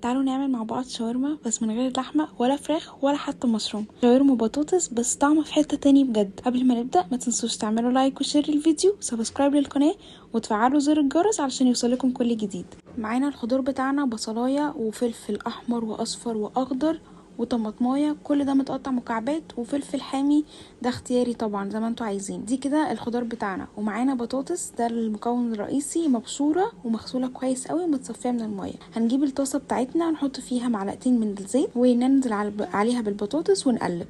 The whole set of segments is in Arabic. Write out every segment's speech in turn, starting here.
تعالوا نعمل مع بعض شاورما بس من غير لحمه ولا فراخ ولا حتى مشروم. شاورما بطاطس بس طعمه في حته تاني بجد. قبل ما نبدا ما تنسوش تعملوا لايك وشير للفيديو وسبسكرايب للقناه وتفعلوا زر الجرس علشان يوصلكم كل جديد. معانا الخضار بتاعنا بصلايه وفلفل احمر واصفر واخضر وطماطمايه، كل ده متقطع مكعبات، وفلفل حامي ده اختياري طبعا زي ما انتوا عايزين. دي كده الخضار بتاعنا. ومعانا بطاطس، ده المكون الرئيسي، مبشوره ومغسوله كويس قوي ومتصفيه من الميه. هنجيب الطاسه بتاعتنا نحط فيها معلقتين من الزيت وننزل عليها بالبطاطس ونقلب.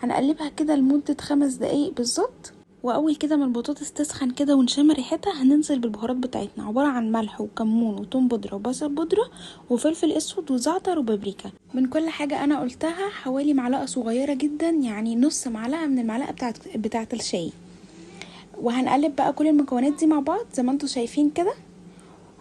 هنقلبها كده لمده 5 دقايق بالظبط. واول كده ما البطاطس تسخن كده ونشم ريحتها هننزل بالبهارات بتاعتنا، عباره عن ملح وكمون وتوم بودره وبصل بودره وفلفل اسود وزعتر وبابريكا. من كل حاجه انا قلتها حوالي معلقه صغيره جدا، يعني نص معلقه من المعلقه بتاعت الشاي. وهنقلب بقى كل المكونات دي مع بعض زي ما انتوا شايفين كده.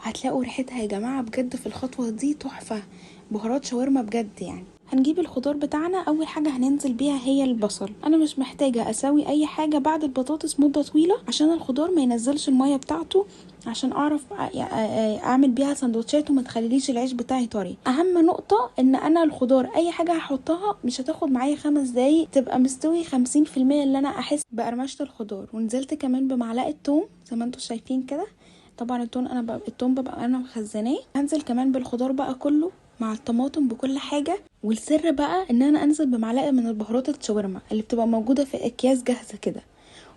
هتلاقوا ريحتها يا جماعه بجد في الخطوه دي تحفه، بهارات شاورما بجد يعني. هنجيب الخضار بتاعنا. اول حاجه هننزل بيها هي البصل. انا مش محتاجه اسوي اي حاجه بعد البطاطس مده طويله عشان الخضار ما ينزلش الميه بتاعته، عشان اعرف اعمل بيها سندوتشات وما تخليليش العيش بتاعي طري. اهم نقطه ان انا الخضار اي حاجه هحطها مش هتاخد معايا 5 دقايق تبقى مستوي 50% اللي انا احس بقرمشه الخضار. ونزلت كمان بمعلقه توم زي ما انتوا شايفين كده. طبعا التوم ببقى انا مخزناه. هنزل كمان بالخضار بقى كله مع الطماطم بكل حاجه. والسر بقى ان انا انزل بمعلقه من البهارات الشاورما اللي بتبقى موجوده في اكياس جاهزه كده.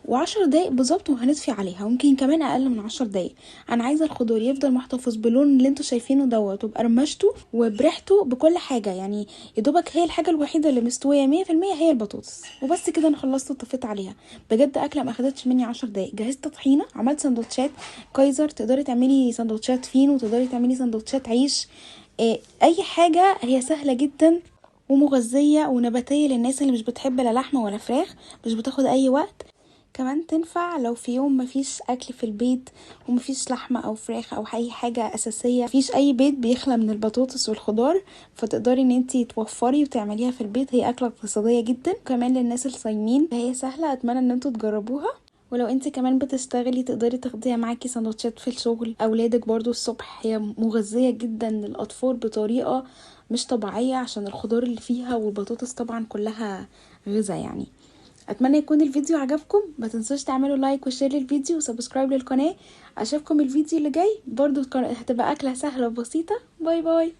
و10 دقايق بالظبط وهنطفي عليها، ممكن كمان اقل من 10 دقايق. انا عايزه الخضار يفضل محتفظ باللون اللي انتوا شايفينه دوت وبقرمشته وبريحته بكل حاجه، يعني يدوبك هي الحاجه الوحيده اللي مستويه 100% هي البطاطس. وبس كده انا خلصت وطفيت عليها. بجد اكله ما اخدتش مني 10 دقايق. جهزت طحينه، عملت سندوتشات كايزر، تقدري تعملي سندوتشات فينو، تقدري تعملي سندوتشات عيش، اي حاجه. هي سهله جدا ومغذيه ونباتيه للناس اللي مش بتحب لا لحمه ولا فراخ، مش بتاخد اي وقت. كمان تنفع لو في يوم مفيش اكل في البيت ومفيش لحمه او فراخ او اي حاجه اساسيه، مفيش اي بيت بيخلى من البطاطس والخضار، فتقدري ان انتي توفري وتعمليها في البيت. هي اكله اقتصاديه جدا كمان للناس الصايمين، فهي سهله. اتمنى ان انتوا تجربوها. ولو انت كمان بتشتغلي تقدري تاخديها معاكي سندوتشات في الشغل، اولادك برضو الصبح. هي مغذيه جدا للاطفال بطريقه مش طبيعيه عشان الخضار اللي فيها، والبطاطس طبعا كلها غذاء يعني. اتمنى يكون الفيديو عجبكم. ما تنسوش تعملوا لايك وشير للفيديو وسبسكرايب للقناه. اشوفكم الفيديو اللي جاي برضو، هتبقى اكله سهله وبسيطه. باي باي.